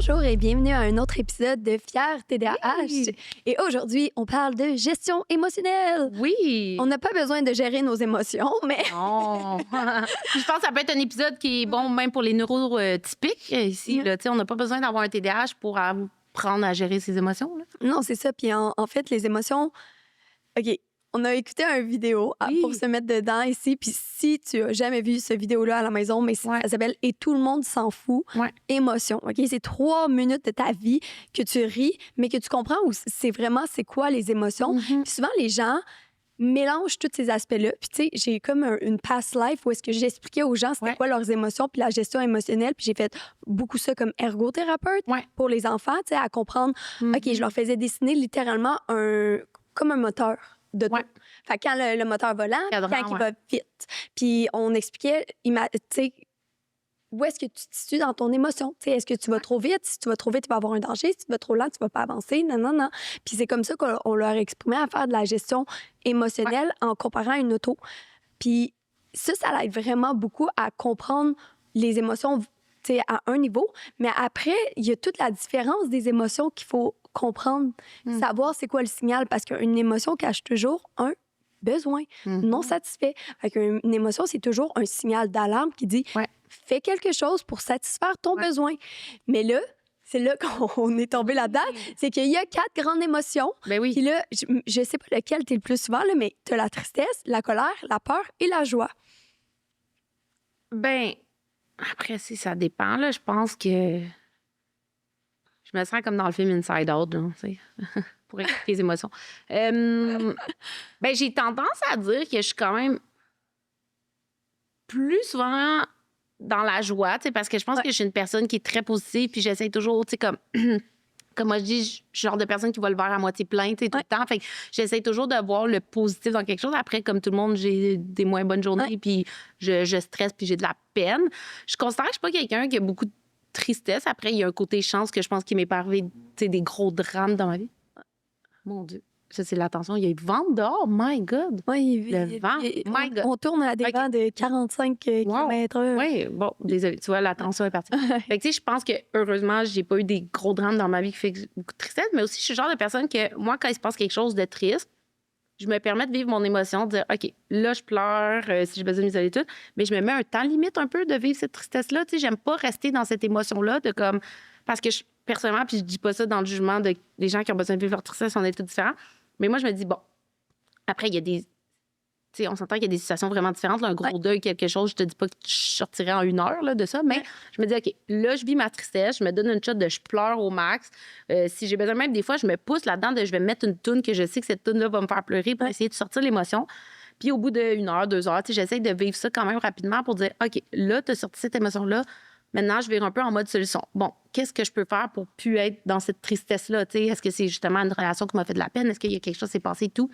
Bonjour et bienvenue à un autre épisode de Fier TDAH. Oui. Et aujourd'hui, on parle de gestion émotionnelle. Oui. On n'a pas besoin de gérer nos émotions, mais Non. Puis je pense que ça peut être un épisode qui est bon même pour les neurotypiques ici. Là. Tu sais, on n'a pas besoin d'avoir un TDAH pour apprendre à gérer ses émotions. Là. non, c'est ça. Puis en fait, les émotions... OK, on a écouté une vidéo pour se mettre dedans ici. Puis si tu as jamais vu cette vidéo-là à la maison, mais ça s'appelle « Et tout le monde s'en fout ». Émotion, OK? C'est 3 minutes de ta vie que tu ris, mais que tu comprends où c'est vraiment c'est quoi les émotions. Puis souvent, les gens mélangent tous ces aspects-là. Puis tu sais, j'ai comme une past life où est-ce que j'expliquais aux gens c'était quoi leurs émotions puis la gestion émotionnelle. Puis j'ai fait beaucoup ça comme ergothérapeute pour les enfants, tu sais, à comprendre. OK, je leur faisais dessiner littéralement comme un moteur de tout. Fait que quand le moteur va lent, quand il va vite. Puis on expliquait, tu sais, où est-ce que tu te situes dans ton émotion? T'sais, est-ce que tu vas trop vite? Si tu vas trop vite, tu vas avoir un danger. Si tu vas trop lent, tu vas pas avancer. Non. Puis c'est comme ça qu'on leur exprimait à faire de la gestion émotionnelle en comparant à une auto. Puis ça l'aide vraiment beaucoup à comprendre les émotions à un niveau. Mais après, il y a toute la différence des émotions qu'il faut comprendre, savoir c'est quoi le signal. Parce qu'une émotion cache toujours un besoin non satisfait. Fait qu'une émotion, c'est toujours un signal d'alarme qui dit fais quelque chose pour satisfaire ton besoin. Mais là, c'est là qu'on est tombé là-dedans. C'est qu'il y a 4 grandes émotions. Ben oui. Puis là, je sais pas lequel t'es le plus souvent, là, mais t'as la tristesse, la colère, la peur et la joie. Ben, après, si ça dépend, là, je pense que je me sens comme dans le film Inside Out, là, tu sais, pour expliquer les émotions. Ben, j'ai tendance à dire que je suis quand même plus souvent dans la joie, tu sais, parce que je pense que je suis une personne qui est très positive, puis j'essaie toujours, tu sais, comme moi je dis, je suis le genre de personne qui voit le verre à moitié plein, tu sais, tout le temps. Fait que j'essaie toujours de voir le positif dans quelque chose. Après, comme tout le monde, j'ai des moins bonnes journées, puis je stresse, puis j'ai de la peine. Je considère que je suis pas quelqu'un qui a beaucoup de tristesse. Après, il y a un côté chance que je pense qu'il m'est pas arrivé, tu sais, des gros drames dans ma vie. Mon Dieu. Ça, c'est l'attention. Il y a eu vent dehors. My God. Le vent. My God. On tourne à des vents de 45 km/h. Oui, bon, désolé. Tu vois, l'attention est partie. Fait que, tu sais, je pense que, heureusement, j'ai pas eu des gros drames dans ma vie qui fait beaucoup de tristesse, mais aussi, je suis le genre de personne que, moi, quand il se passe quelque chose de triste, je me permets de vivre mon émotion, de dire, OK, là, je pleure, si j'ai besoin de m'isoler tout, mais je me mets un temps limite un peu de vivre cette tristesse-là. Tu sais, j'aime pas rester dans cette émotion-là de comme. Parce que, personnellement, puis je dis pas ça dans le jugement des gens qui ont besoin de vivre leur tristesse, on est tous différents. Mais moi, je me dis, bon, après, il y a des. Tu sais, on s'entend qu'il y a des situations vraiment différentes. Là, un gros deuil, quelque chose, je te dis pas que je sortirais en 1 heure là, de ça, mais je me dis, OK, là, je vis ma tristesse, je me donne une shot de je pleure au max. Si j'ai besoin, même des fois, je me pousse là-dedans je vais mettre une toune que je sais que cette toune-là va me faire pleurer pour essayer de sortir l'émotion. Puis au bout de 1 heure, 2 heures, tu sais, j'essaie de vivre ça quand même rapidement pour dire, OK, là, tu as sorti cette émotion-là. Maintenant, je vais un peu en mode solution. Bon, qu'est-ce que je peux faire pour plus être dans cette tristesse-là? T'sais? Est-ce que c'est justement une relation qui m'a fait de la peine? Est-ce qu'il y a quelque chose qui s'est passé et tout?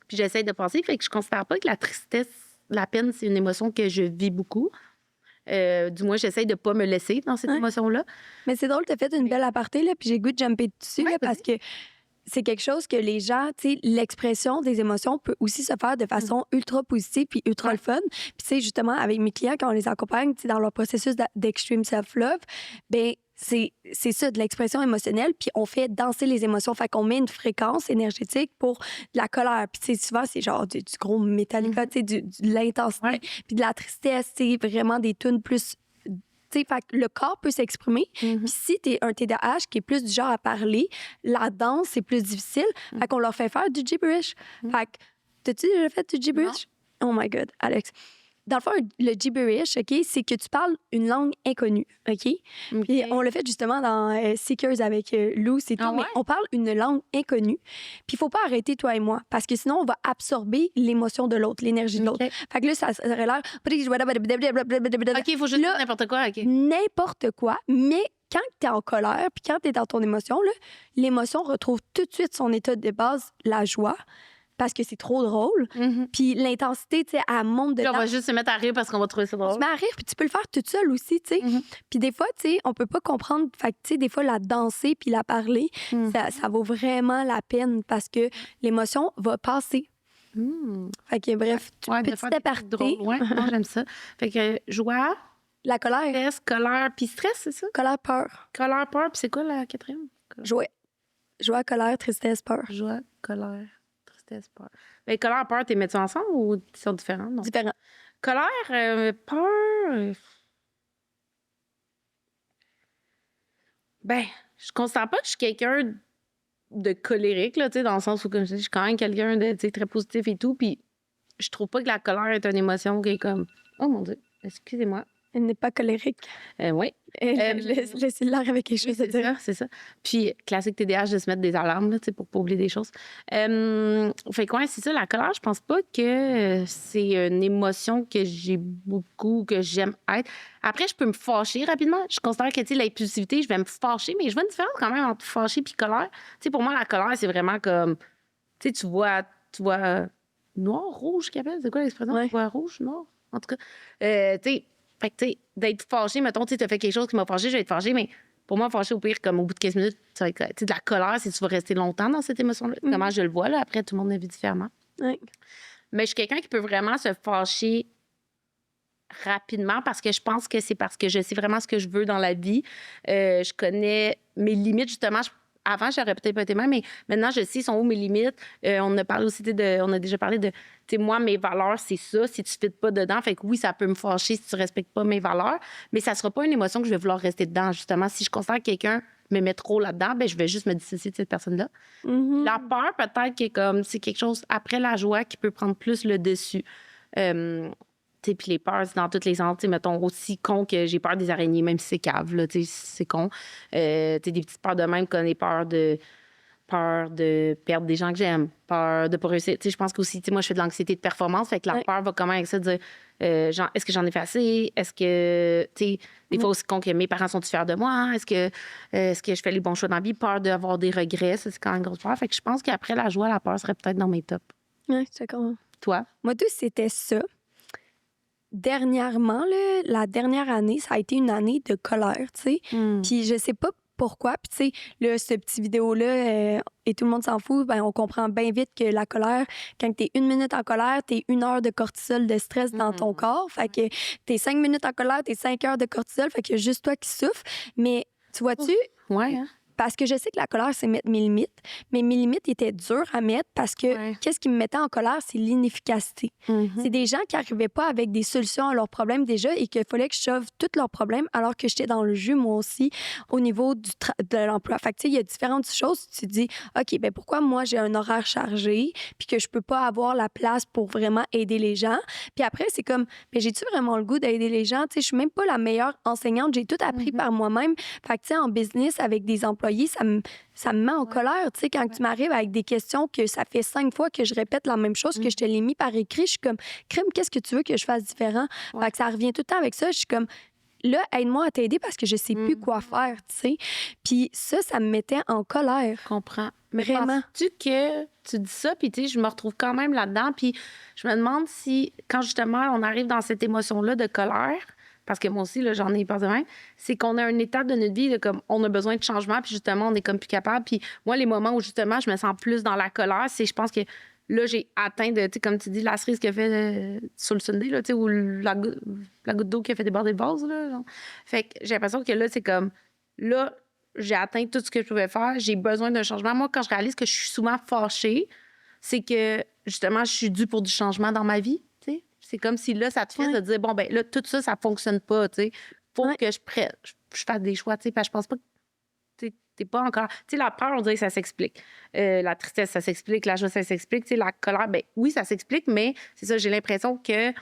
Puis j'essaie de penser. Fait que je considère pas que la tristesse, la peine, c'est une émotion que je vis beaucoup. Du moins, j'essaie de pas me laisser dans cette émotion-là. Mais c'est drôle, tu as fait une belle aparté, là, puis j'ai goût de jumper dessus, là, parce que c'est quelque chose que les gens, tu sais, l'expression des émotions peut aussi se faire de façon ultra positive puis ultra le fun. Puis, tu sais, justement, avec mes clients, quand on les accompagne, tu sais, dans leur processus d'extreme self-love, ben c'est ça, de l'expression émotionnelle, puis on fait danser les émotions. Fait qu'on met une fréquence énergétique pour de la colère. Puis, tu sais, souvent, c'est genre du gros Metallica, tu sais, de l'intensité. Puis de la tristesse, c'est vraiment des tunes plus... Fait que le corps peut s'exprimer. Puis si tu es un TDAH qui est plus du genre à parler, la danse, c'est plus difficile. Fait qu'on leur fait faire du gibberish. Fait que, t'as-tu déjà fait du gibberish? Non. Oh my God, Alex. Dans le fond, le gibberish, OK, c'est que tu parles une langue inconnue, OK? Puis on l'a fait justement dans Seekers avec Lou, c'est tout, mais on parle une langue inconnue. Puis il faut pas arrêter, toi et moi, parce que sinon, on va absorber l'émotion de l'autre, l'énergie de l'autre. Fait que là, ça aurait l'air... OK, il faut juste dire n'importe quoi, OK. N'importe quoi, mais quand tu es en colère, puis quand tu es dans ton émotion, là, l'émotion retrouve tout de suite son état de base, la joie, parce que c'est trop drôle. Puis l'intensité, tu sais, elle monte dedans. Puis on va juste se mettre à rire parce qu'on va trouver ça drôle. On se met à rire, puis tu peux le faire toute seule aussi, tu sais. Puis des fois, tu sais, on peut pas comprendre. Fait que, tu sais, des fois, la danser puis la parler, ça vaut vraiment la peine parce que l'émotion va passer. Fait que bref, petit aparté. Ouais, non, j'aime ça. Fait que joie, La colère. Stress, colère, puis stress, c'est ça? Colère, peur. Colère, peur, puis c'est quoi la quatrième? Joie. Joie, colère, tristesse, peur. Joie, colère, tristesse, peur. Mais colère, peur, t'es mets-tu ensemble ou ils sont différents? Non. Différent. Colère, peur... Ben, je considère pas que je suis quelqu'un de colérique, là, tu sais, dans le sens où, comme je dis, je suis quand même quelqu'un de, tu sais, très positif et tout, puis je trouve pas que la colère est une émotion qui est comme... Oh mon Dieu, excusez-moi. Elle n'est pas colérique. Oui. Le cellulaire avec quelque chose à dire. C'est ça. Puis, classique TDAH de se mettre des alarmes là, pour pas oublier des choses. Fait quoi, c'est ça. La colère, je pense pas que c'est une émotion que j'ai beaucoup, que j'aime être. Après, je peux me fâcher rapidement. Je considère que l'impulsivité, je vais me fâcher, mais je vois une différence quand même entre fâcher et colère. T'sais, pour moi, la colère, c'est vraiment comme... Tu vois noir, rouge, qu'il appelle. C'est quoi l'expression? Ouais. Tu vois rouge, noir? En tout cas, tu sais... Fait que, tu sais, d'être fâché, mettons, tu as fait quelque chose qui m'a fâché, je vais être fâché, mais pour moi, fâché, au pire, comme au bout de 15 minutes, ça va être, de la colère, si tu vas rester longtemps dans cette émotion-là. Comment je le vois, là, après, tout le monde la vit différemment. Oui. Mais je suis quelqu'un qui peut vraiment se fâcher rapidement parce que je pense que c'est parce que je sais vraiment ce que je veux dans la vie. Je connais mes limites, justement. Avant, j'aurais peut-être pas été même, mais maintenant, je sais sont où mes limites. On a parlé aussi on a déjà parlé de, tu sais, moi, mes valeurs, c'est ça. Si tu ne fites pas dedans, fait que oui, ça peut me fâcher si tu respectes pas mes valeurs, mais ça sera pas une émotion que je vais vouloir rester dedans, justement. Si je considère que quelqu'un me met trop là-dedans, ben je vais juste me dissocier de cette personne-là. Mm-hmm. La peur, peut-être que comme c'est quelque chose après la joie qui peut prendre plus le dessus. Puis les peurs, c'est dans toutes les sens. Mettons, aussi con que j'ai peur des araignées, même si c'est cave, là, c'est con. Des petites peurs de même, comme les peurs de perdre des gens que j'aime, peur de pas réussir. Je pense qu'aussi, moi, je fais de l'anxiété de performance, fait que la peur va comment avec ça, de dire, est-ce que j'en ai fait assez? Est-ce que, des fois aussi con que mes parents sont fiers de moi? Hein? Est-ce que je fais les bons choix dans la vie? Peur d'avoir des regrets, ça, c'est quand même une grosse peur. Fait que je pense qu'après la joie, la peur serait peut-être dans mes tops. Oui, c'est d'accord. Toi? Moi, tout, c'était ça. Dernièrement, là, la dernière année, ça a été une année de colère, tu sais. Puis je sais pas pourquoi. Puis tu sais, là, ce petit vidéo-là, et tout le monde s'en fout, ben on comprend bien vite que la colère, quand t'es 1 minute en colère, t'es 1 heure de cortisol de stress dans ton corps. Fait que t'es 5 minutes en colère, t'es 5 heures de cortisol. Fait que y a juste toi qui souffres. Mais tu vois-tu... Ouais, hein? Parce que je sais que la colère, c'est mettre mes limites. Mais mes limites étaient dures à mettre parce que qu'est-ce qui me mettait en colère, c'est l'inefficacité. C'est des gens qui n'arrivaient pas avec des solutions à leurs problèmes déjà et qu'il fallait que je sauve tous leurs problèmes alors que j'étais dans le jus, moi aussi, au niveau de l'emploi. Fait que, tu sais, il y a différentes choses. Tu te dis, OK, ben pourquoi moi, j'ai un horaire chargé puis que je peux pas avoir la place pour vraiment aider les gens? Puis après, c'est comme, ben j'ai-tu vraiment le goût d'aider les gens? Tu sais, je suis même pas la meilleure enseignante. J'ai tout appris par moi-même. Fait que, tu sais, en business, avec des employés, ça me met en colère, tu sais, quand tu m'arrives avec des questions que ça fait 5 fois que je répète la même chose, que je te l'ai mis par écrit, je suis comme, crime, qu'est-ce que tu veux que je fasse différent? Fait que ça revient tout le temps avec ça, je suis comme, là, aide-moi à t'aider parce que je sais plus quoi faire, tu sais. Puis ça me mettait en colère. Je comprends. Mais vraiment. penses-tu que tu dis ça, puis tu sais, je me retrouve quand même là-dedans, puis je me demande si, quand justement on arrive dans cette émotion-là de colère, parce que moi aussi, là, j'en ai peur de même, c'est qu'on a une étape de notre vie, là, comme on a besoin de changement, puis justement, on est comme plus capable. Puis moi, les moments où justement, je me sens plus dans la colère, c'est, je pense que là, j'ai atteint, tu sais, comme tu dis, la cerise qui a fait sur le Sunday, là, tu sais, ou la goutte d'eau qui a fait déborder le vase, là. Genre. Fait que j'ai l'impression que là, c'est comme, là, j'ai atteint tout ce que je pouvais faire, j'ai besoin d'un changement. Moi, quand je réalise que je suis souvent fâchée, c'est que, justement, je suis due pour du changement dans ma vie. C'est comme si là, ça te fait de dire, bon, ben là, tout ça, ça fonctionne pas, tu sais. Faut que je fasse des choix, tu sais. Parce que je pense pas que t'es pas encore... Tu sais, la peur, on dirait que ça s'explique. La tristesse, ça s'explique. La joie, ça s'explique. Tu sais, la colère, ben oui, ça s'explique, mais c'est ça, j'ai l'impression que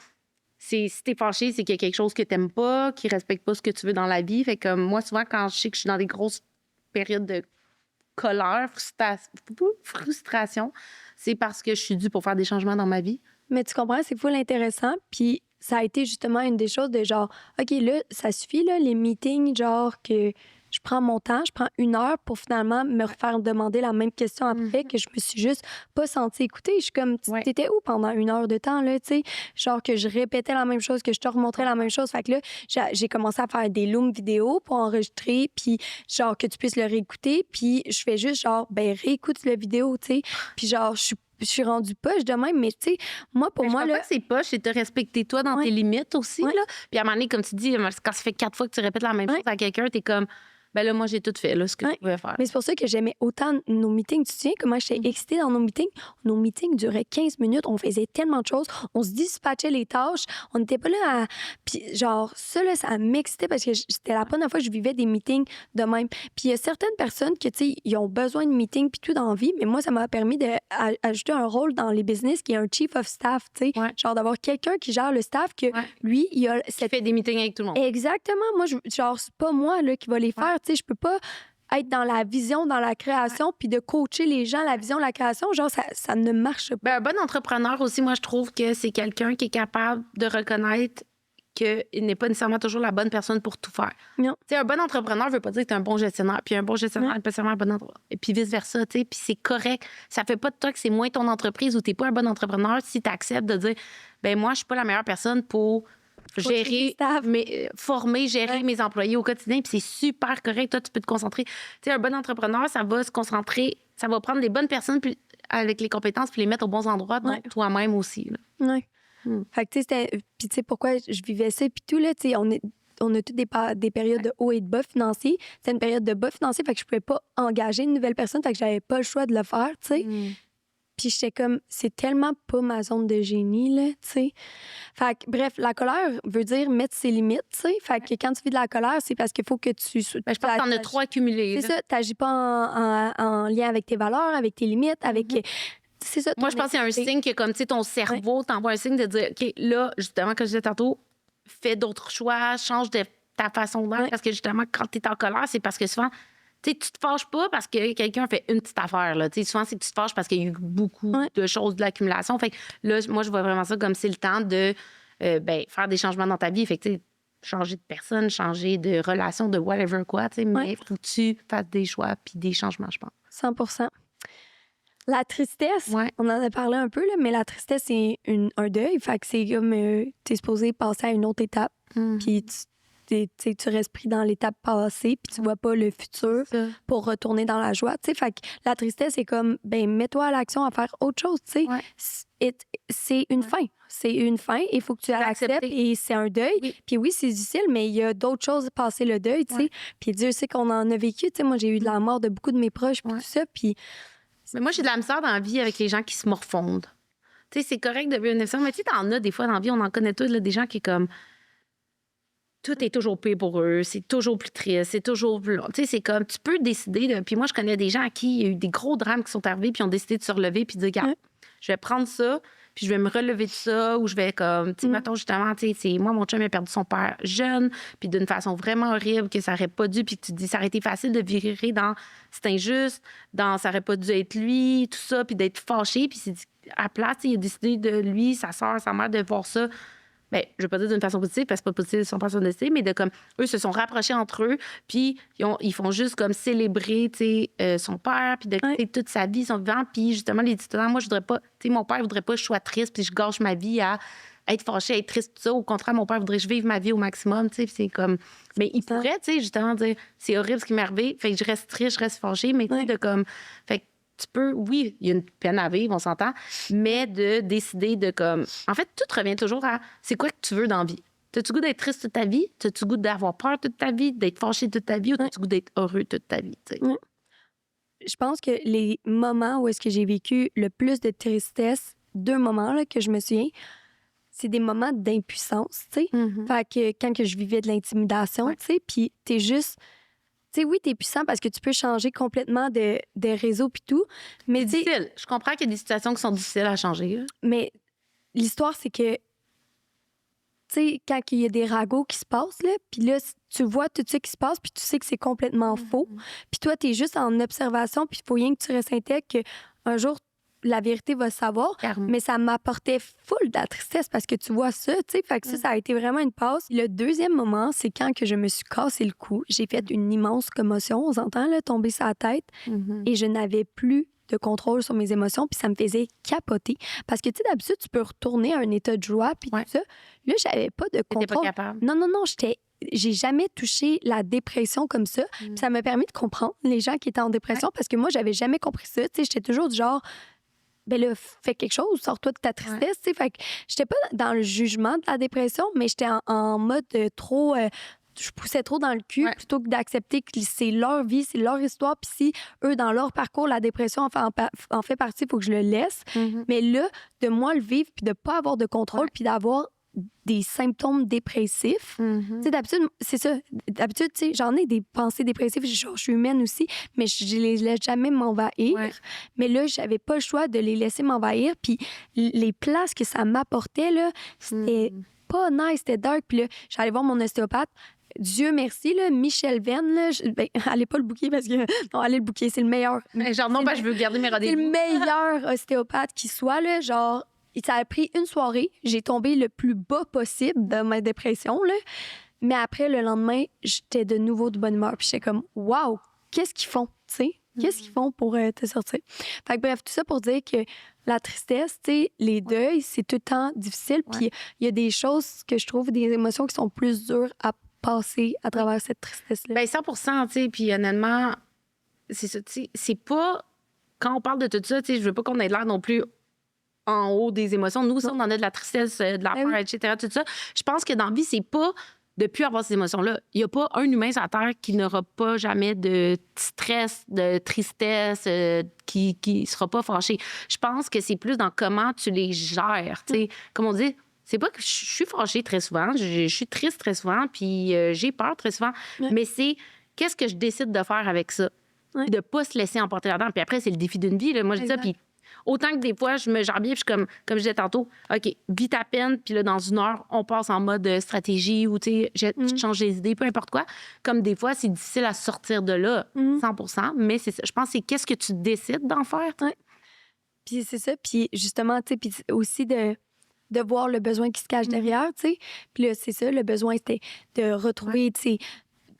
si t'es fâché, c'est qu'il y a quelque chose que t'aimes pas, qui respecte pas ce que tu veux dans la vie. Fait que moi, souvent, quand je sais que je suis dans des grosses périodes de colère, frustration, c'est parce que je suis due pour faire des changements dans ma vie. Mais tu comprends, c'est full intéressant. Puis ça a été justement une des choses de genre, OK, là, ça suffit, là, les meetings, genre que je prends mon temps, je prends 1 heure pour finalement me refaire demander la même question après, que je me suis juste pas sentie écoutée. Je suis comme, t'étais où pendant 1 heure de temps, là, tu sais? Genre que je répétais la même chose, que je te remontrais la même chose. Fait que là, j'ai commencé à faire des looms vidéo pour enregistrer, puis genre que tu puisses le réécouter. Puis je fais juste genre, ben réécoute le vidéo, tu sais? Puis genre, je suis rendue poche de même, mais tu sais, moi, pour moi, je pense pas que c'est poche, c'est te respecter toi dans tes limites aussi, là. Puis à un moment donné, comme tu dis, quand ça fait 4 fois que tu répètes la même chose à quelqu'un, t'es comme, ben là, moi, j'ai tout fait, là, ce que je pouvais faire. Mais c'est pour ça que j'aimais autant nos meetings. Tu te souviens comment j'étais excitée dans nos meetings? Nos meetings duraient 15 minutes. On faisait tellement de choses. On se dispatchait les tâches. On n'était pas là à... Puis genre, ça, là, ça m'excitait parce que c'était la première fois que je vivais des meetings de même. Puis il y a certaines personnes que, tu sais, ils ont besoin de meetings puis tout dans la vie, mais moi, ça m'a permis d'ajouter un rôle dans les business qui est un chief of staff, tu sais. Genre d'avoir quelqu'un qui gère le staff, que lui, il a... Qui fait des meetings avec tout le monde. Exactement. Moi, genre, c'est pas moi, là, qui va les faire. Tu sais, je peux pas être dans la vision, dans la création, puis de coacher les gens, la vision, la création, genre, ça ne marche pas. Ben, un bon entrepreneur aussi, moi, je trouve que c'est quelqu'un qui est capable de reconnaître qu'il n'est pas nécessairement toujours la bonne personne pour tout faire. Non. Tu sais, un bon entrepreneur veut pas dire que tu es un bon gestionnaire, puis un bon gestionnaire n'est pas nécessairement un bon entrepreneur. Et puis vice-versa, tu sais, puis c'est correct. Ça fait pas de toi que c'est moins ton entreprise ou t'es pas un bon entrepreneur si tu acceptes de dire, ben moi, je suis pas la meilleure personne pour gérer, former, gérer mes employés au quotidien. Puis c'est super correct. Toi, tu peux te concentrer. Tu sais, un bon entrepreneur, ça va se concentrer, ça va prendre les bonnes personnes puis, avec les compétences puis les mettre aux bons endroits, donc toi-même aussi. Oui. Fait que, tu sais, puis tu sais, pourquoi je vivais ça, puis tout, là, tu sais, on a toutes des périodes de haut et de bas financiers. C'était une période de bas financier, fait que je pouvais pas engager une nouvelle personne, fait que j'avais pas le choix de le faire, tu sais. Puis j'étais comme, c'est tellement pas ma zone de génie, là, tu sais. Fait que, bref, la colère veut dire mettre ses limites, tu sais. Fait que quand tu vis de la colère, c'est parce qu'il faut que tu... je pense que t'en as trop accumulé. C'est ça, t'agis pas en lien avec tes valeurs, avec tes limites, avec... C'est ça. Moi, je pense que c'est un signe que, comme, tu sais, ton cerveau t'envoie un signe de dire, OK, là, justement, comme je disais tantôt, fais d'autres choix, change de ta façon d'être. Parce que, justement, quand t'es en colère, c'est parce que souvent... Tu sais, tu te fâches pas parce que quelqu'un fait une petite affaire. Là. Souvent, c'est que tu te fâches parce qu'il y a eu beaucoup de choses, de l'accumulation. Fait que là, moi, je vois vraiment ça comme c'est le temps de faire des changements dans ta vie. Fait que, changer de personne, changer de relation, de whatever quoi. Mais il faut que tu fasses des choix puis des changements, je pense. 100%. La tristesse, on en a parlé un peu, là, mais la tristesse, c'est un deuil. Fait que c'est comme tu es supposé passer à une autre étape. Puis tu restes pris dans l'étape passée, puis tu vois pas le futur pour retourner dans la joie. Fait que la tristesse, c'est comme, mets-toi à l'action à faire autre chose. C'est une fin. C'est une fin. Il faut que tu l'acceptes et c'est un deuil. Puis oui, c'est difficile, mais il y a d'autres choses à passer le deuil. Puis Dieu sait qu'on en a vécu. Moi, j'ai eu de la mort de beaucoup de mes proches, puis tout ça. Puis... Mais moi, j'ai de la misère dans la vie avec les gens qui se morfondent. C'est correct de vivre une émission, mais t'en as des fois dans la vie, on en connaît tous, là, des gens qui, comme... Tout est toujours pire pour eux, c'est toujours plus triste, c'est toujours plus long. Tu sais, c'est comme, tu peux décider. Puis moi, je connais des gens à qui il y a eu des gros drames qui sont arrivés, puis ont décidé de se relever, puis de dire, regarde, je vais prendre ça, puis je vais me relever de ça, ou je vais comme, tu sais, mettons justement, tu sais, moi, mon chum a perdu son père jeune, puis d'une façon vraiment horrible, que ça aurait pas dû, puis que tu te dis, ça aurait été facile de virer dans c'est injuste, dans ça aurait pas dû être lui, tout ça, puis d'être fâché, puis c'est à place, il a décidé de lui, sa soeur, sa mère, de voir ça. Bien, je ne veux pas dire d'une façon positive, parce que c'est pas positif, ils sont pas son destin, mais de comme, eux se sont rapprochés entre eux, puis ils font juste comme célébrer, tu sais, son père, puis de toute sa vie, son vivant, puis justement, les dit, moi, je voudrais pas, tu sais, mon père voudrait pas que je sois triste, puis je gâche ma vie à être fâchée, à être triste, tout ça. Au contraire, mon père voudrait que je vive ma vie au maximum, tu sais, c'est comme... Mais il pourrait, tu sais, justement dire, c'est horrible ce qui m'est arrivé, fait que je reste triste, je reste fâchée, mais tu sais, de comme... Fait que tu peux, oui, il y a une peine à vivre, on s'entend, mais de décider de comme... En fait, tout revient toujours à c'est quoi que tu veux dans la vie. T'as-tu goût d'être triste toute ta vie? T'as-tu goût d'avoir peur toute ta vie, d'être fâché toute ta vie, ou t'as-tu goût d'être heureux toute ta vie, tu sais? Je pense que les moments où est-ce que j'ai vécu le plus de tristesse, 2 moments là, que je me souviens, c'est des moments d'impuissance, tu sais. Fait que quand que je vivais de l'intimidation, tu sais, puis t'es juste... Tu sais, oui, t'es puissant parce que tu peux changer complètement de réseau puis tout. Mais c'est difficile. Je comprends qu'il y a des situations qui sont difficiles à changer. Là. Mais l'histoire, c'est que, tu sais, quand il y a des ragots qui se passent, là, puis là, tu vois tout ça qui se passe, puis tu sais que c'est complètement faux. Puis toi, t'es juste en observation, puis il faut rien que tu restes intègre qu'un jour, la vérité va se savoir. Mais ça m'apportait full de la tristesse parce que tu vois ça, tu sais. Fait que ça a été vraiment une passe. Le deuxième moment, c'est quand que je me suis cassé le cou. J'ai fait une immense commotion, on s'entend, là, tomber sur la tête. Et je n'avais plus de contrôle sur mes émotions, puis ça me faisait capoter. Parce que, tu sais, d'habitude, tu peux retourner à un état de joie, puis tout ça. Là, j'avais pas de contrôle. T'étais pas capable? Non, j'ai jamais touché la dépression comme ça. Puis ça m'a permis de comprendre les gens qui étaient en dépression parce que moi, j'avais jamais compris ça. Tu sais, j'étais toujours du genre... ben là, fais quelque chose, sors-toi de ta tristesse, tu sais. Fait que j'étais pas dans le jugement de la dépression, mais j'étais en mode trop... je poussais trop dans le cul plutôt que d'accepter que c'est leur vie, c'est leur histoire. Puis si eux, dans leur parcours, la dépression en fait partie, il faut que je le laisse. Mais là, de moi le vivre, puis de pas avoir de contrôle, puis d'avoir des symptômes dépressifs. Tu sais, d'habitude, c'est ça. D'habitude, tu sais, j'en ai des pensées dépressives. Je suis humaine aussi, mais je les laisse jamais m'envahir. Mais là, j'avais pas le choix de les laisser m'envahir. Puis les places que ça m'apportait, là, c'était pas nice, c'était dark. Puis là, j'allais voir mon ostéopathe. Dieu merci, là, Michel Venn, là, allez pas le booker parce que... Non, allez le booker, c'est le meilleur. Genre, non, je veux garder mes rendez-vous. C'est le meilleur ostéopathe qui soit, là, genre... Ça a pris une soirée. J'ai tombé le plus bas possible de ma dépression, là. Mais après, le lendemain, j'étais de nouveau de bonne humeur. Puis j'étais comme, waouh, qu'est-ce qu'ils font, tu sais? Qu'est-ce qu'ils font pour te sortir? Fait que bref, tout ça pour dire que la tristesse, tu sais, les deuils, c'est tout le temps difficile. Puis il y a des choses que je trouve, des émotions qui sont plus dures à passer à travers cette tristesse-là. Bien, 100%, tu sais. Puis honnêtement, c'est ça, tu sais, c'est pas... Quand on parle de tout ça, tu sais, je veux pas qu'on ait l'air non plus en haut des émotions. Nous aussi, on en a de la tristesse, de la peur, etc., tout ça. Je pense que dans la vie, c'est pas de plus avoir ces émotions-là. Il n'y a pas un humain sur la Terre qui n'aura pas jamais de stress, de tristesse, qui ne sera pas fâché. Je pense que c'est plus dans comment tu les gères. Comme on dit, c'est pas que je suis fâchée très souvent, je suis triste très souvent, puis j'ai peur très souvent, mais c'est qu'est-ce que je décide de faire avec ça? De ne pas se laisser emporter là-dedans. Puis après, c'est le défi d'une vie. Là. Moi, je dis ça, puis autant que des fois, je me gère bien, puis je suis comme je disais tantôt, OK, vis ta peine, puis là, dans une heure, on passe en mode stratégie ou, tu sais, je change les idées, peu importe quoi. Comme des fois, c'est difficile à sortir de là, 100%, mais c'est ça. Je pense que c'est qu'est-ce que tu décides d'en faire. Puis c'est ça, puis justement, tu sais, puis aussi de voir le besoin qui se cache derrière, tu sais. Puis là, c'est ça, le besoin, c'était de retrouver, tu sais,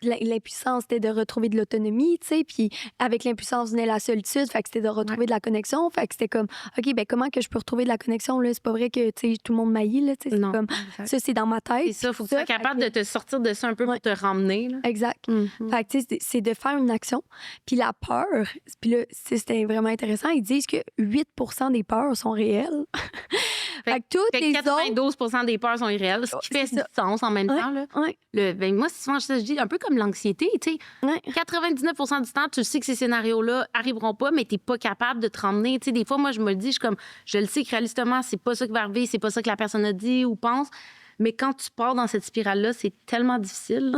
l'impuissance, c'était de retrouver de l'autonomie, tu sais, puis avec l'impuissance venait la solitude, fait que c'était de retrouver de la connexion, fait que c'était comme, OK, ben comment que je peux retrouver de la connexion, là? C'est pas vrai que, tu sais, tout le monde m'haït, là, tu sais, c'est comme, ça, c'est dans ma tête. C'est ça, faut que tu sois capable de te sortir de ça un peu pour te ramener, là. Exact. Fait que, tu sais, c'est de faire une action, puis la peur, puis là, c'était vraiment intéressant, ils disent que 8% des peurs sont réelles. Fait que toutes les 92 des peurs sont irréelles, ce qui fait du sens en même temps. Là. Ben, moi, souvent, je dis un peu comme l'anxiété. 99 du temps, tu sais que ces scénarios-là arriveront pas, mais tu n'es pas capable de te ramener. T'sais, des fois, moi, je me le dis, je le sais que réalistement, c'est pas ça qui va arriver, c'est pas ça que la personne a dit ou pense. Mais quand tu pars dans cette spirale-là, c'est tellement difficile.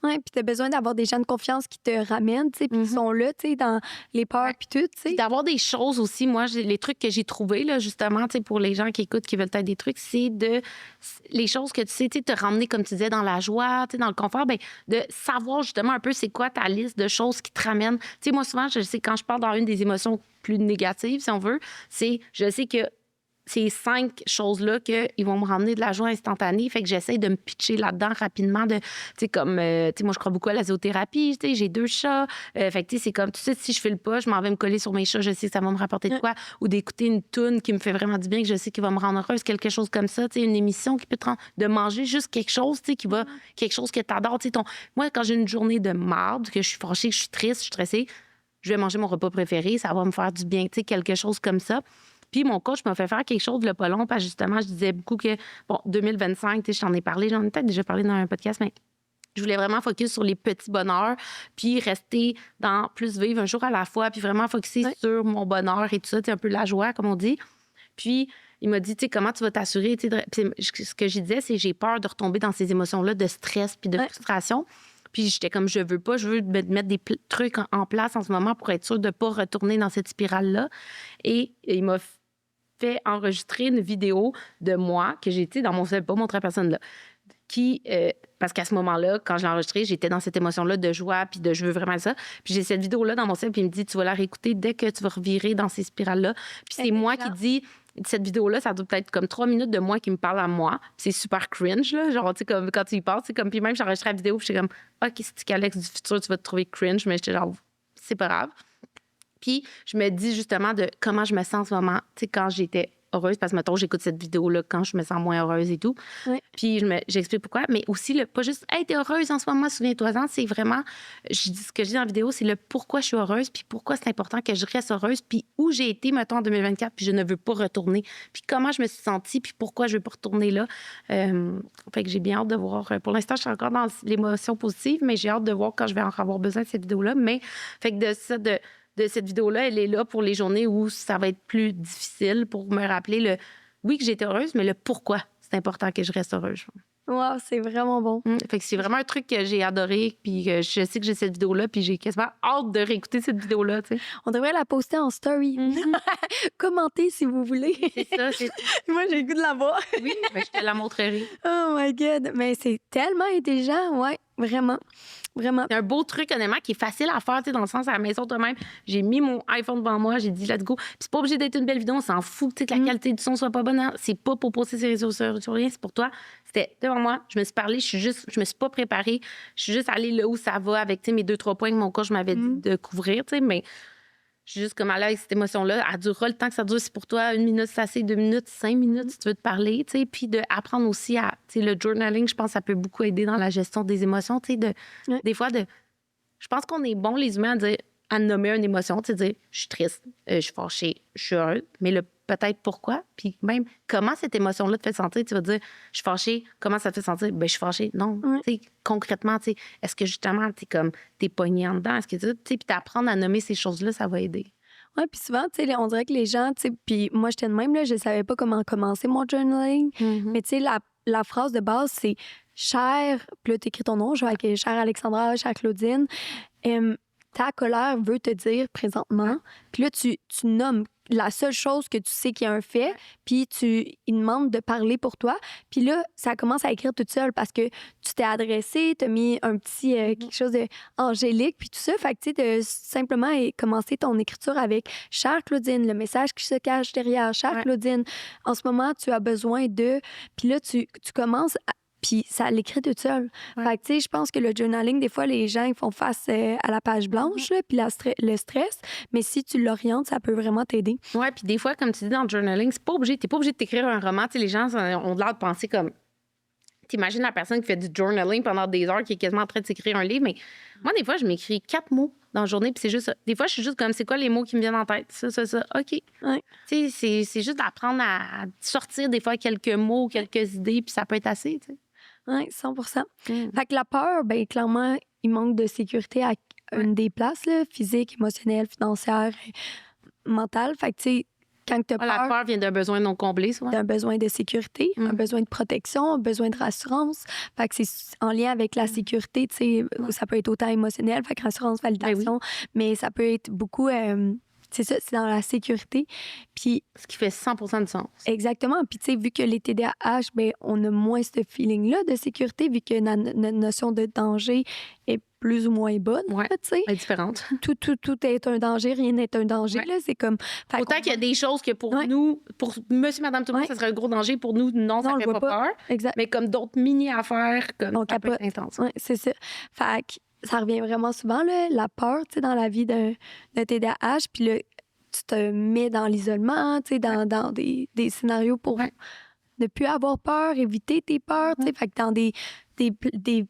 Oui, puis tu as besoin d'avoir des gens de confiance qui te ramènent, tu sais, puis qui sont là, tu sais, dans les peurs, puis tout, tu sais. D'avoir des choses aussi, moi, les trucs que j'ai trouvés, là, justement, tu sais, pour les gens qui écoutent, qui veulent peut-être des trucs, c'est les choses que tu sais, te ramener, comme tu disais, dans la joie, tu sais, dans le confort, bien, de savoir justement un peu c'est quoi ta liste de choses qui te ramènent. Tu sais, moi, souvent, je sais, quand je parle dans une des émotions plus négatives, si on veut, je sais que ces 5 choses-là qu'ils vont me ramener de la joie instantanée. Fait que j'essaie de me pitcher là-dedans rapidement. Tu sais, comme, tu sais, moi, je crois beaucoup à la zoothérapie. Tu sais, j'ai 2 chats. Fait que, tu sais, c'est comme, tu sais, si je file pas, je m'en vais me coller sur mes chats. Je sais que ça va me rapporter de quoi. Ou d'écouter une toune qui me fait vraiment du bien, que je sais qui va me rendre heureuse, quelque chose comme ça. Tu sais, une émission qui peut te rendre... De manger juste quelque chose, tu sais, qui va... Quelque chose que t'adores. Tu sais, moi, quand j'ai une journée de marde, que je suis fâchée, que je suis triste, je suis stressée, je vais manger mon repas préféré. Ça va me faire du bien. Tu sais, quelque chose comme ça. Puis mon coach m'a fait faire quelque chose de pas long, parce que justement, je disais beaucoup que, bon, 2025, tu sais, je t'en ai parlé, j'en ai peut-être déjà parlé dans un podcast, mais je voulais vraiment focus sur les petits bonheurs, puis rester dans plus vivre un jour à la fois, puis vraiment focuser sur mon bonheur et tout ça, tu sais, un peu la joie, comme on dit. Puis il m'a dit, tu sais, comment tu vas t'assurer, tu sais, ce que je disais, c'est j'ai peur de retomber dans ces émotions-là de stress puis de frustration. Puis j'étais comme, je veux mettre des trucs en place en ce moment pour être sûre de ne pas retourner dans cette spirale-là. Et il m'a fait enregistrer une vidéo de moi que j'ai été dans mon cell, pas montrer à personne là, qui parce qu'à ce moment-là, quand je l'ai enregistré, j'étais dans cette émotion-là de joie puis de je veux vraiment ça. Puis j'ai cette vidéo-là dans mon cell, puis il me dit, tu vas la réécouter dès que tu vas revirer dans ces spirales-là. Puis c'est moi qui dis, cette vidéo-là, ça doit peut-être comme 3 minutes de moi qui me parle à moi. Puis c'est super cringe, là. Genre, tu sais, comme quand tu y passes, c'est comme, puis même j'ai enregistré la vidéo, puis j'étais comme, OK, c'est qu'Alex du futur, tu vas te trouver cringe, mais j'étais genre, c'est pas grave. Puis je me dis justement de comment je me sens en ce moment, tu sais, quand j'étais heureuse parce que, mettons, j'écoute cette vidéo-là quand je me sens moins heureuse et tout. Oui. Puis j'explique pourquoi. Mais aussi, pas juste « Hey, t'es heureuse en ce moment, souviens-toi-en », c'est vraiment, ce que je dis dans la vidéo, c'est le pourquoi je suis heureuse, puis pourquoi c'est important que je reste heureuse, puis où j'ai été, mettons, en 2024, puis je ne veux pas retourner, puis comment je me suis sentie, puis pourquoi je veux pas retourner là. Fait que j'ai bien hâte de voir. Pour l'instant, je suis encore dans l'émotion positive, mais j'ai hâte de voir quand je vais en avoir besoin de cette vidéo-là. Mais, fait que de cette vidéo-là, elle est là pour les journées où ça va être plus difficile pour me rappeler oui, que j'étais heureuse, mais le pourquoi c'est important que je reste heureuse. Wow, c'est vraiment bon. Fait que c'est vraiment un truc que j'ai adoré, puis que je sais que j'ai cette vidéo-là, puis j'ai quasiment hâte de réécouter cette vidéo-là, tu sais. On devrait la poster en story. Commentez si vous voulez. C'est ça, Moi, j'ai le goût de la voir. Oui, ben, je te la montrerai. Oh my God. Mais c'est tellement intelligent, ouais, vraiment. Vraiment. C'est un beau truc, honnêtement, qui est facile à faire, tu sais, dans le sens à la maison toi-même. J'ai mis mon iPhone devant moi, j'ai dit let's go. Puis c'est pas obligé d'être une belle vidéo, on s'en fout, tu sais, que la qualité du son soit pas bonne. Hein. C'est pas pour poster ses réseaux sur rien, c'est pour toi. C'était devant moi, je me suis parlé, je me suis pas préparée. Je suis juste allée là où ça va avec, tu sais, mes 2-3 points que mon coach m'avait dit de couvrir, tu sais, mais je suis juste comme allée avec cette émotion-là. Elle durera le temps que ça dure. C'est pour toi 1 minute, c'est assez, 2 minutes, 5 minutes, si tu veux te parler, tu sais. Puis d'apprendre aussi à, tu sais, le journaling, je pense que ça peut beaucoup aider dans la gestion des émotions, tu sais, des fois, je pense qu'on est bons, les humains, à nommer une émotion, tu sais, dire je suis triste, je suis fâchée, je suis heureuse, mais peut-être pourquoi, puis même comment cette émotion-là te fait sentir. Tu vas dire je suis fâchée, comment ça te fait sentir? Ben je suis fâchée. Non, tu sais, concrètement, tu sais, est-ce que justement, t'es pognée en dedans? Est-ce que tu sais, puis t'apprendre à nommer ces choses-là, ça va aider. Oui, puis souvent, tu sais, on dirait que les gens, tu sais, puis moi, j'étais de même, là, je savais pas comment commencer mon journaling, mais tu sais, la phrase de base, c'est « Cher », puis là, t'écris ton nom, je vais avec « Chère Alexandra »,« Chère Claudine », ta colère veut te dire présentement, puis là, tu nommes la seule chose que tu sais qu'il y a un fait, puis il demande de parler pour toi, puis là, ça commence à écrire toute seule parce que tu t'es adressé, t'as mis un petit quelque chose d'angélique, puis tout ça, fait que tu sais, de simplement commencer ton écriture avec « Chère Claudine », le message qui se cache derrière « Chère Claudine », en ce moment, tu as besoin de... Puis là, tu commences puis ça l'écrit toute seule. Fait que, tu sais, je pense que le journaling, des fois, les gens ils font face à la page blanche, là, puis le stress. Mais si tu l'orientes, ça peut vraiment t'aider. Oui, puis des fois, comme tu dis dans le journaling, t'es pas obligé de t'écrire un roman. Tu sais, les gens ont l'air de penser comme... T'imagines la personne qui fait du journaling pendant des heures, qui est quasiment en train de s'écrire un livre. Mais moi, des fois, je m'écris 4 mots dans la journée, puis c'est juste ça. Des fois, je suis juste comme, c'est quoi les mots qui me viennent en tête? Ça. OK. Ouais. Tu sais, c'est juste d'apprendre à sortir des fois quelques mots, quelques idées, puis ça peut être assez, tu sais. Oui, 100%. Fait que la peur, bien, clairement, il manque de sécurité à une des places, là, physique, émotionnelle, financière, mentale. Fait que, tu sais, quand tu as peur... La peur vient d'un besoin non comblé, souvent. D'un besoin de sécurité, un besoin de protection, un besoin de rassurance. Fait que c'est en lien avec la sécurité, tu sais, ça peut être autant émotionnel, fait que rassurance, validation, mais ça peut être beaucoup... c'est ça, c'est dans la sécurité. Puis, ce qui fait 100% de sens. Exactement. Puis, tu sais, vu que les TDAH, bien, on a moins ce feeling-là de sécurité, vu que notre notion de danger est plus ou moins bonne. Oui, tu sais. elle est différente. Tout est un danger, rien n'est un danger. Là, c'est comme... Autant qu'il y a des choses que pour nous, pour monsieur, madame, tout le monde, ça serait un gros danger. Pour nous, non, ça ne fait pas peur. Exact. Mais comme d'autres mini-affaires, comme ça peut être intense. Oui, c'est ça. Fait que ça revient vraiment souvent, là, la peur, tu sais, dans la vie d'un TDAH. Puis là, tu te mets dans l'isolement, tu sais, dans des scénarios pour ne plus avoir peur, éviter tes peurs, tu sais. Fait que dans des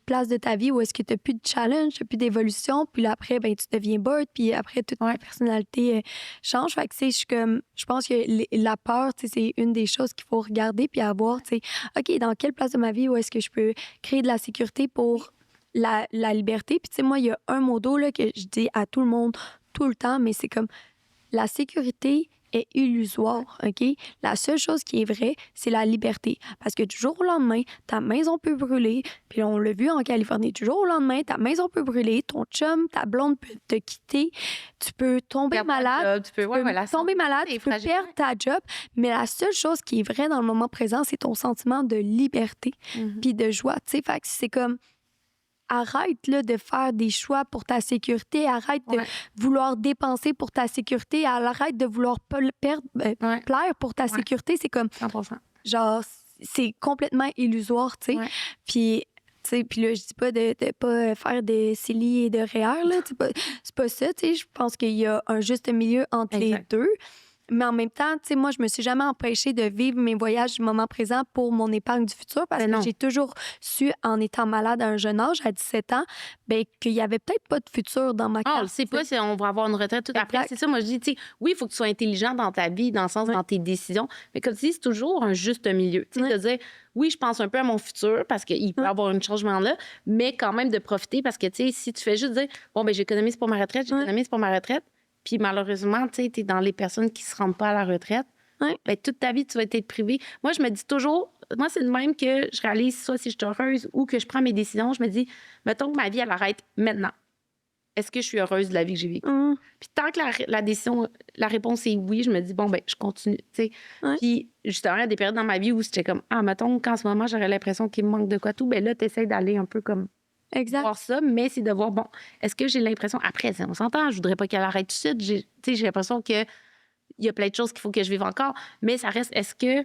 places de ta vie où est-ce que tu n'as plus de challenge, tu n'as plus d'évolution, puis là, après, ben tu deviens bored, puis après, toute ta personnalité change. Fait que, tu sais, je pense que la peur, tu sais, c'est une des choses qu'il faut regarder puis avoir, tu sais, OK, dans quelle place de ma vie où est-ce que je peux créer de la sécurité pour la liberté? Puis, tu sais, moi, il y a un mot d'eau là, que je dis à tout le monde tout le temps, mais c'est comme la sécurité est illusoire, OK? La seule chose qui est vraie, c'est la liberté. Parce que du jour au lendemain, ta maison peut brûler. Puis on l'a vu en Californie, du jour au lendemain, ta maison peut brûler, ton chum, ta blonde peut te quitter, tu peux tomber malade, tu peux tomber malade, tu peux perdre ta job. Mais la seule chose qui est vraie dans le moment présent, c'est ton sentiment de liberté puis de joie, tu sais. Fait que c'est comme... Arrête là, de faire des choix pour ta sécurité. Arrête de vouloir dépenser pour ta sécurité. Arrête de vouloir plaire pour ta sécurité. C'est comme... 100%. Genre, c'est complètement illusoire, tu sais. Puis, tu sais, puis là, je dis pas de pas faire des CELI et de REER, là. C'est pas ça, tu sais. Je pense qu'il y a un juste milieu entre les deux. Mais en même temps, tu sais, moi, je me suis jamais empêchée de vivre mes voyages du moment présent pour mon épargne du futur parce que j'ai toujours su, en étant malade à un jeune âge, à 17 ans, ben, qu'il y avait peut-être pas de futur dans ma carte. On le sait pas si on va avoir une retraite tout après. C'est ça, moi, je dis, tu sais, oui, il faut que tu sois intelligent dans ta vie, dans le sens, dans tes décisions. Mais comme tu dis, c'est toujours un juste milieu. Tu sais, de dire, oui, je pense un peu à mon futur parce qu'il peut y avoir un changement là, mais quand même de profiter parce que, tu sais, si tu fais juste dire, bon, ben j'économise pour ma retraite, j'économise pour ma retraite, puis malheureusement, tu sais, t'es dans les personnes qui se rendent pas à la retraite, ben toute ta vie, tu vas être privée. Moi, je me dis toujours, moi, c'est le même que je réalise soit si je suis heureuse ou que je prends mes décisions, je me dis, mettons que ma vie, elle arrête maintenant. Est-ce que je suis heureuse de la vie que j'ai vécue? Puis tant que la décision, la réponse est oui, je me dis, bon, ben je continue, tu sais. Puis justement, il y a des périodes dans ma vie où c'était comme, mettons qu'en ce moment, j'aurais l'impression qu'il me manque de quoi tout, ben là, t'essaies d'aller un peu comme voir ça, mais c'est de voir, bon, est-ce que j'ai l'impression, après, on s'entend, je voudrais pas qu'elle arrête tout de suite, j'ai l'impression qu'il y a plein de choses qu'il faut que je vive encore, mais ça reste, est-ce que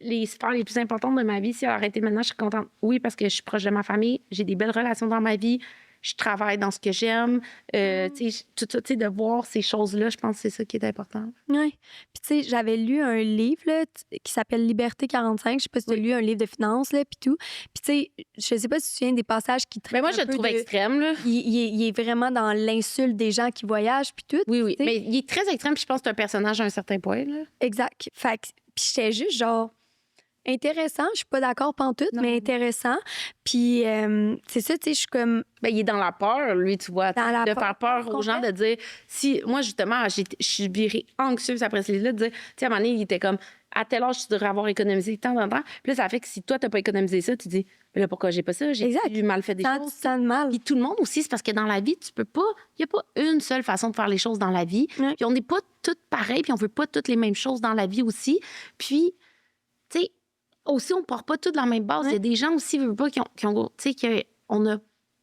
les sphères les plus importantes de ma vie, si elle a arrêté maintenant, je suis contente. Oui, parce que je suis proche de ma famille, j'ai des belles relations dans ma vie, je travaille dans ce que j'aime. Tu sais, de voir ces choses-là, je pense que c'est ça qui est important. Oui. Puis, tu sais, j'avais lu un livre là, qui s'appelle Liberté 45. Je sais pas si tu as lu un livre de finances, là, puis tout. Puis, tu sais, je sais pas si tu te souviens des passages qui traitent. Mais moi, je le trouve extrême, là. Il est vraiment dans l'insulte des gens qui voyagent, puis tout. Oui. T'sais. Mais il est très extrême, puis je pense que c'est un personnage à un certain point, là. Exact. Fait que, puis, j'étais juste genre. Intéressant, je suis pas d'accord pantoute, mais intéressant. Puis c'est ça, tu sais, je suis comme... Ben, il est dans la peur, lui, tu vois. Dans de faire peur aux gens, de dire... Si moi, justement, je suis virée anxieuse après ce livre-là, de dire... Tu sais, à un moment donné, il était comme... À tel âge, tu devrais avoir économisé tant de temps. Puis là, ça fait que si toi, t'as pas économisé ça, tu dis... Mais là, pourquoi j'ai pas ça? J'ai mal fait des choses. Tu sens mal. Puis tout le monde aussi, c'est parce que dans la vie, tu peux pas... Il y a pas une seule façon de faire les choses dans la vie. Puis on n'est pas toutes pareilles, puis on veut pas toutes les mêmes choses dans la vie aussi. Puis, tu sais... Aussi, on ne part pas tous de la même base. Il y a des gens aussi, qui ont tu sais, qu'on n'a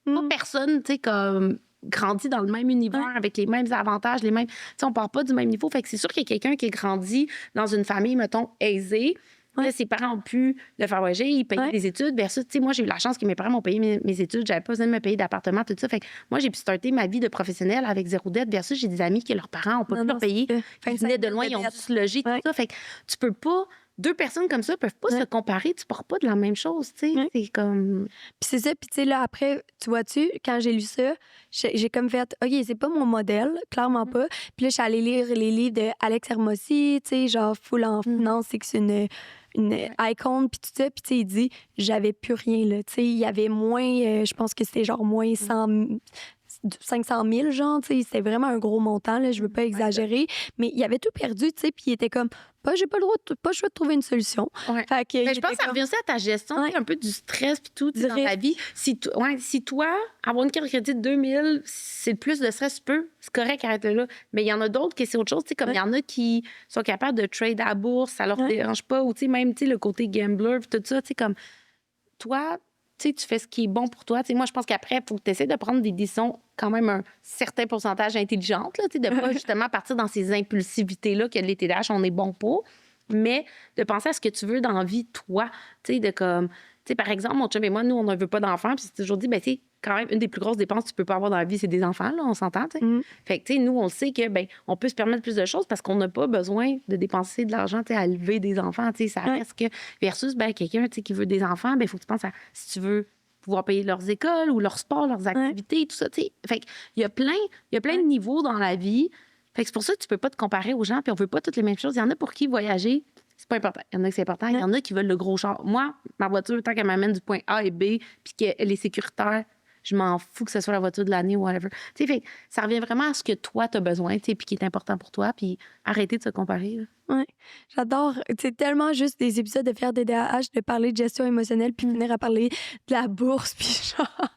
pas personne, tu sais, comme grandi dans le même univers avec les mêmes avantages, les mêmes... Tu sais, on part pas du même niveau. Fait que c'est sûr qu'il y a quelqu'un qui est grandi dans une famille, mettons, aisée. Là, ses parents ont pu le faire voyager, ils payaient des études. Versus, tu sais, moi, j'ai eu la chance que mes parents m'ont payé mes études. J'avais pas besoin de me payer d'appartement, tout ça. Fait que moi, j'ai pu starter ma vie de professionnelle avec zéro dette. Versus, j'ai des amis que leurs parents n'ont pas pu leur payer. Ils venaient de loin, ils ont dû se loger, tout ça. Fait que tu peux pas... Deux personnes comme ça peuvent pas se comparer. Tu pars pas de la même chose, tu sais. C'est comme... Puis c'est ça. Puis tu sais, là, après, tu vois-tu, quand j'ai lu ça, j'ai comme fait, OK, c'est pas mon modèle, clairement pas. Puis là, je suis allée lire les livres de Alex Hermosi, tu sais, genre Full en finance, c'est que c'est une icône, puis tout ça. Puis tu sais, il dit, j'avais plus rien, là. Tu sais, il y avait moins, je pense que c'était genre moins 500 000, genre, tu sais, c'était vraiment un gros montant, là, je veux pas exagérer, mais il avait tout perdu, tu sais, puis il était comme, j'ai pas le droit, pas le choix de trouver une solution. Fait que, mais je pense que ça revient aussi à ta gestion, un peu du stress puis tout dans ta vie. Si toi, avoir une carte de crédit de 2000, c'est le plus de stress, tu peux, c'est correct, arrête-le là. Mais il y en a d'autres qui c'est autre chose, tu sais, comme il y en a qui sont capables de trade à la bourse, ça leur dérange pas, ou tu sais, même, tu sais, le côté gambler puis tout ça, tu sais, comme toi, tu sais, tu fais ce qui est bon pour toi. Tu sais, moi, je pense qu'après, il faut que tu essaies de prendre des décisions quand même un certain pourcentage intelligentes, là, tu sais, de pas justement partir dans ces impulsivités-là que les TDAH, on est bon pour, mais de penser à ce que tu veux dans la vie, toi. Tu sais, de comme... Tu sais, par exemple, mon chum et moi, nous, on ne veut pas d'enfants, puis c'est toujours dit, ben tu sais, quand même, une des plus grosses dépenses que tu peux pas avoir dans la vie, c'est des enfants, là, on s'entend, tu sais. Fait que, tu sais, nous, on sait que, ben on peut se permettre plus de choses parce qu'on n'a pas besoin de dépenser de l'argent, tu sais, à élever des enfants, tu sais, ça reste que... Versus, ben quelqu'un, tu sais, qui veut des enfants, ben il faut que tu penses à... Si tu veux pouvoir payer leurs écoles ou leur sport, leurs activités, tout ça, tu sais. Fait qu'il y a plein de niveaux dans la vie. Fait que c'est pour ça que tu peux pas te comparer aux gens, puis on veut pas toutes les mêmes choses. Il y en a pour qui voyager, c'est pas important. Il y en a qui c'est important. Il y en a qui veulent le gros char. Moi, ma voiture, tant qu'elle m'amène du point A et B, puis qu'elle est sécuritaire, je m'en fous que ce soit la voiture de l'année ou whatever. Tu sais, fait ça revient vraiment à ce que toi, tu as besoin, tu sais, puis qui est important pour toi, puis arrêter de se comparer. Oui, j'adore. C'est tellement juste des épisodes de faire des DAH, de parler de gestion émotionnelle, puis finir à parler de la bourse, puis genre...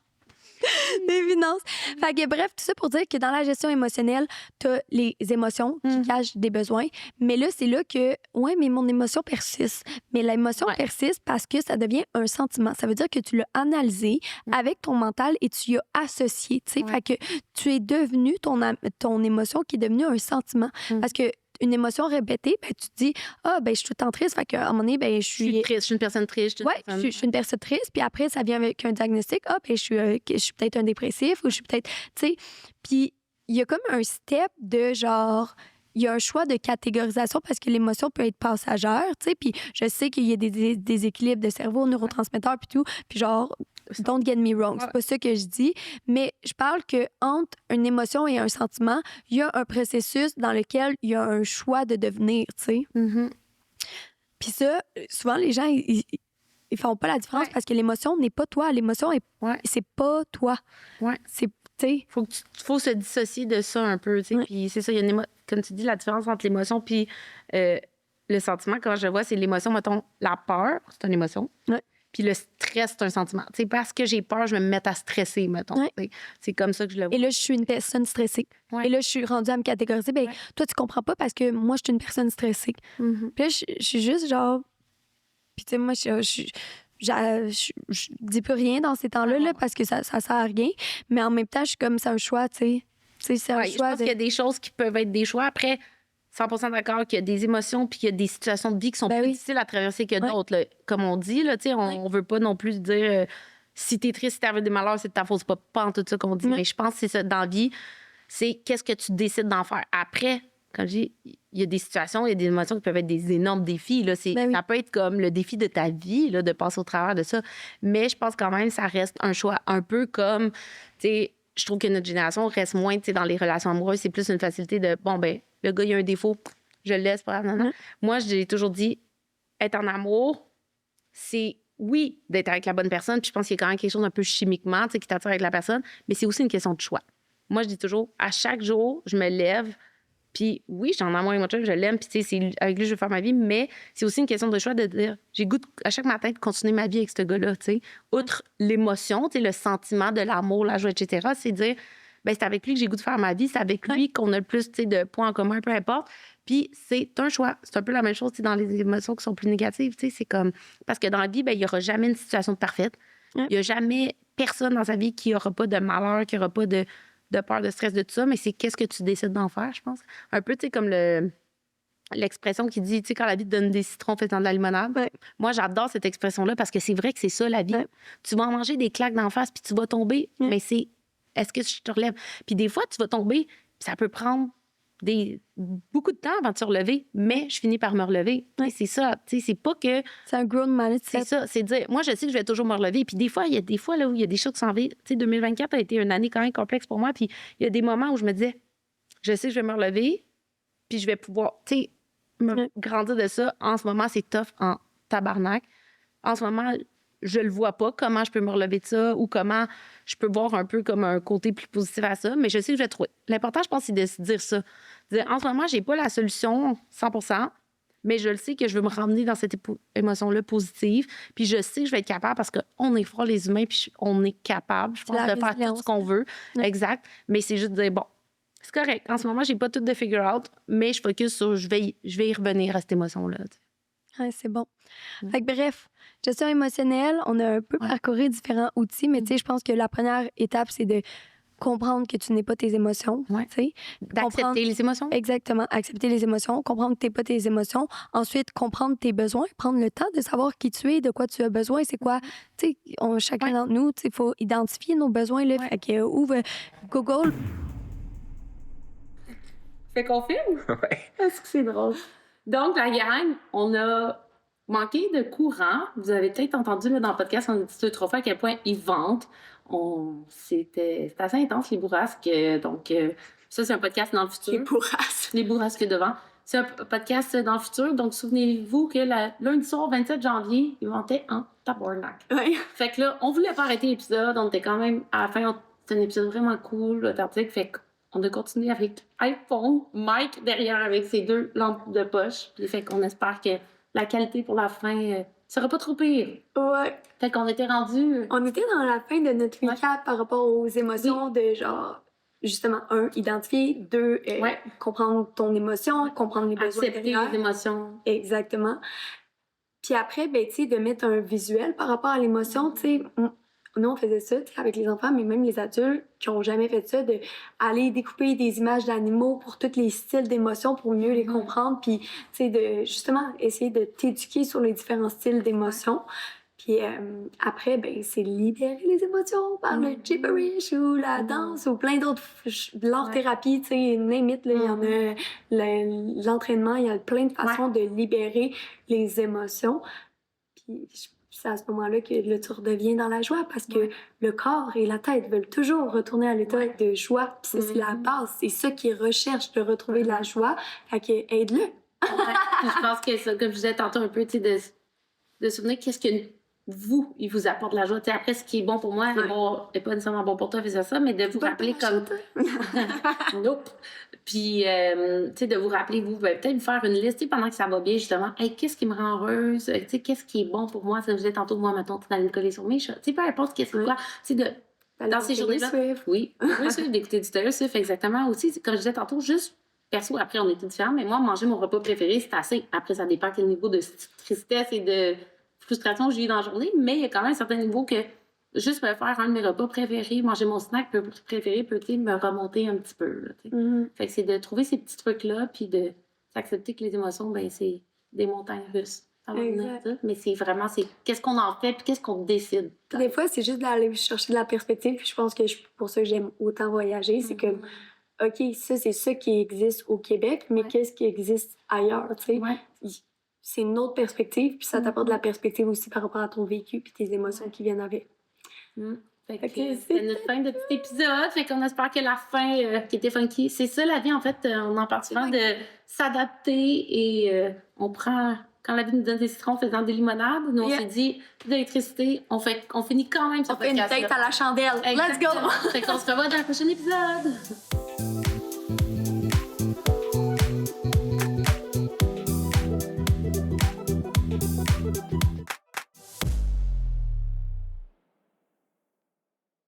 des finances. Fait que bref, tout ça pour dire que dans la gestion émotionnelle, t'as les émotions qui cachent des besoins. Mais là, c'est là que, ouais, mais mon émotion persiste. Mais l'émotion persiste parce que ça devient un sentiment. Ça veut dire que tu l'as analysé avec ton mental et tu y as associé, tu sais. Fait que tu es devenu ton émotion qui est devenue un sentiment. Parce que une émotion répétée, ben, tu te dis, ben, je suis tout le temps triste. Fait qu'à un moment donné, ben, je suis triste, je suis une personne triste. Je suis une personne triste. Puis après, ça vient avec un diagnostic. Ben, je suis peut-être un dépressif ou je suis peut-être, tu sais. Puis il y a comme un step de genre, il y a un choix de catégorisation parce que l'émotion peut être passagère, tu sais, puis je sais qu'il y a des déséquilibres de cerveau, neurotransmetteurs, puis tout, puis genre, don't get me wrong, c'est pas ça que je dis, mais je parle que entre une émotion et un sentiment, il y a un processus dans lequel il y a un choix de devenir, tu sais. Mm-hmm. Puis ça, souvent, les gens, ils font pas la différence parce que l'émotion n'est pas toi. L'émotion, c'est pas toi. C'est, faut se dissocier de ça un peu, tu sais. Puis c'est ça, il y a comme tu dis, la différence entre l'émotion puis le sentiment, quand je vois, c'est l'émotion, mettons, la peur, c'est une émotion. Puis le stress, c'est un sentiment. Tu sais, parce que j'ai peur, je vais me mettre à stresser, mettons. C'est comme ça que je le vois. Et là, je suis une personne stressée. Et là, je suis rendue à me catégoriser. Bien, toi, tu comprends pas parce que moi, je suis une personne stressée. Mm-hmm. Puis là, je suis juste genre... Puis tu sais, moi, je dis plus rien dans ces temps-là là, parce que ça sert à rien. Mais en même temps, je suis comme, c'est un choix, tu sais. C'est un choix. Je pense qu'il y a des choses qui peuvent être des choix. Après... 100% d'accord qu'il y a des émotions puis qu'il y a des situations de vie qui sont plus difficiles à traverser que d'autres. Là. Comme on dit, là, on veut pas non plus dire si t'es triste, si t'arrives des malheurs, c'est de ta faute. C'est pas en tout ça qu'on dit. Mais je pense que c'est ça. Dans la vie, c'est qu'est-ce que tu décides d'en faire. Après, quand je dis, il y a des situations, il y a des émotions qui peuvent être des énormes défis. Là. Ça peut être comme le défi de ta vie, là, de passer au travers de ça. Mais je pense quand même que ça reste un choix un peu comme, tu sais, je trouve que notre génération reste moins dans les relations amoureuses. C'est plus une facilité de, bon, ben le gars, il a un défaut, je le laisse. Moi, j'ai toujours dit, être en amour, c'est, oui, d'être avec la bonne personne. Puis je pense qu'il y a quand même quelque chose d'un peu chimiquement qui t'attire avec la personne, mais c'est aussi une question de choix. Moi, je dis toujours, à chaque jour, je me lève, puis oui, je suis en amour avec mon chum, je l'aime, puis c'est avec lui, je veux faire ma vie, mais c'est aussi une question de choix de dire, j'ai goût à chaque matin de continuer ma vie avec ce gars-là, tu sais. Outre l'émotion, le sentiment de l'amour, la joie, etc., c'est dire, ben c'est avec lui que j'ai goût de faire ma vie, c'est avec lui qu'on a le plus de points en commun, peu importe. Puis c'est un choix. C'est un peu la même chose dans les émotions qui sont plus négatives. C'est comme... Parce que dans la vie, ben, il n'y aura jamais une situation parfaite. Il n'y a jamais personne dans sa vie qui n'aura pas de malheur, qui n'aura pas de peur, de stress, de tout ça. Mais c'est qu'est-ce que tu décides d'en faire, je pense. Un peu, comme l'expression qui dit, quand la vie te donne des citrons, fais-en de la limonade. Moi, j'adore cette expression-là parce que c'est vrai que c'est ça, la vie. Tu vas en manger des claques d'en face puis tu vas tomber, mais c'est est-ce que je te relève? Puis des fois, tu vas tomber, puis ça peut prendre beaucoup de temps avant de te relever, mais je finis par me relever. C'est ça. C'est pas que... C'est un grown mindset. C'est ça. C'est dire, moi, je sais que je vais toujours me relever. Puis des fois, il y a des fois là, où il y a des choses qui s'en viennent. 2024 a été une année quand même complexe pour moi. Puis il y a des moments où je me disais, je sais que je vais me relever, puis je vais pouvoir, me grandir de ça. En ce moment, c'est tough en tabarnak. En ce moment... je le vois pas, comment je peux me relever de ça ou comment je peux voir un peu comme un côté plus positif à ça, mais je sais que je vais trouver. L'important, je pense, c'est de se dire ça. Dire, en ce moment, j'ai pas la solution 100%, mais je le sais que je veux me ramener dans cette émotion-là positive, puis je sais que je vais être capable parce qu'on est fort, les humains, puis on est capable, je pense, de faire tout ce qu'on veut. Exact. Mais c'est juste de dire, bon, c'est correct. En ce moment, j'ai pas tout de figure out, mais je focus sur, je vais y revenir à cette émotion-là. C'est bon. Fait que bref, gestion émotionnelle, on a un peu parcouru différents outils, mais tu sais, je pense que la première étape, c'est de comprendre que tu n'es pas tes émotions. D'accepter les émotions. Exactement. Accepter les émotions, comprendre que tu n'es pas tes émotions. Ensuite, comprendre tes besoins, prendre le temps de savoir qui tu es, de quoi tu as besoin, c'est quoi. Tu sais, chacun d'entre nous, il faut identifier nos besoins. Là, fait que ouvre Google. Fait qu'on filme? Est-ce que c'est drôle? Donc, la gang, on a manqué de courant. Vous avez peut-être entendu là, dans le podcast, on a dit trop fois à quel point ils vendent. C'était assez intense, les bourrasques. Donc, ça, c'est un podcast dans le futur. Les bourrasques devant. C'est un podcast dans le futur. Donc, souvenez-vous que lundi soir, 27 janvier, ils montaient en tabarnak. Fait que là, on voulait pas arrêter l'épisode. On était quand même, à la fin, c'était un épisode vraiment cool, authentique. Fait qu'on a continué avec iPhone, Mike derrière avec ses 2 lampes de poche. Puis fait qu'on espère que la qualité pour la fin sera pas trop pire. Fait qu'on était rendu. On était dans la fin de notre recap par rapport aux émotions de genre, justement, 1, identifier, 2, comprendre ton émotion, comprendre les besoins. Accepter les émotions. Exactement. Puis après, ben, tu sais, de mettre un visuel par rapport à l'émotion, tu sais. Nous, on faisait ça avec les enfants, mais même les adultes qui n'ont jamais fait ça, d'aller découper des images d'animaux pour tous les styles d'émotions pour mieux les comprendre, puis de justement essayer de t'éduquer sur les différents styles d'émotions. Puis après, ben, c'est libérer les émotions par le gibberish ou la danse ou plein d'autres... L'art-thérapie, tu sais, name it, là, il y en a... L'entraînement, il y a plein de façons de libérer les émotions. Puis c'est à ce moment-là que là, tu redeviens dans la joie parce que le corps et la tête veulent toujours retourner à l'état de joie. Puis ça, c'est la base. C'est ça qu'ils recherchent, de retrouver de la joie. Fait que aide-le. Je pense que ça, comme je disais tantôt un peu, tu sais, de souvenir qu'est-ce que il vous apporte la joie. T'sais, après, ce qui est bon pour moi n'est pas nécessairement bon pour toi, faisait ça, mais de vous rappeler comme... Nope. Puis, tu sais, de vous rappeler, peut-être vous faire une liste pendant que ça va bien, justement. Hey, qu'est-ce qui me rend heureuse? Tu sais, qu'est-ce qui est bon pour moi? Ça, je disais tantôt, moi, mettons, d'aller me coller sur mes chats. Tu sais, peu importe qu'est-ce que c'est quoi. Tu sais, dans ces journées-là... Oui, d'écouter du Taylor Swift, exactement. Aussi, comme je disais tantôt, juste perso, après, on était différents, mais moi, manger mon repas préféré, c'est assez. Après, ça dépend quel niveau de tristesse et de frustration j'ai eu dans la journée, mais il y a quand même un certain niveau que juste me faire un de mes repas préférés, manger mon snack préféré peut me remonter un petit peu. Là, fait que c'est de trouver ces petits trucs-là, puis de s'accepter que les émotions, ben c'est des montagnes russes. Ça va venir, mais c'est vraiment, c'est qu'est-ce qu'on en fait, puis qu'est-ce qu'on décide. Des fois, c'est juste d'aller chercher de la perspective, puis je pense que pour ça que j'aime autant voyager, c'est que OK, ça, c'est ça qui existe au Québec, mais qu'est-ce qui existe ailleurs, tu sais? C'est une autre perspective, puis ça t'apporte de la perspective aussi par rapport à ton vécu puis tes émotions qui viennent avec. Fait que c'est notre fin de petit épisode. Fait qu'on espère que la fin qui était funky, c'est ça la vie, en fait. On en parle souvent de s'adapter et on prend... Quand la vie nous donne des citrons faisant des limonades, nous, on s'est dit, d'électricité, on finit quand même sur on fait une tête à la chandelle. Exactement. Let's go! Fait qu'on se revoit dans le prochain épisode.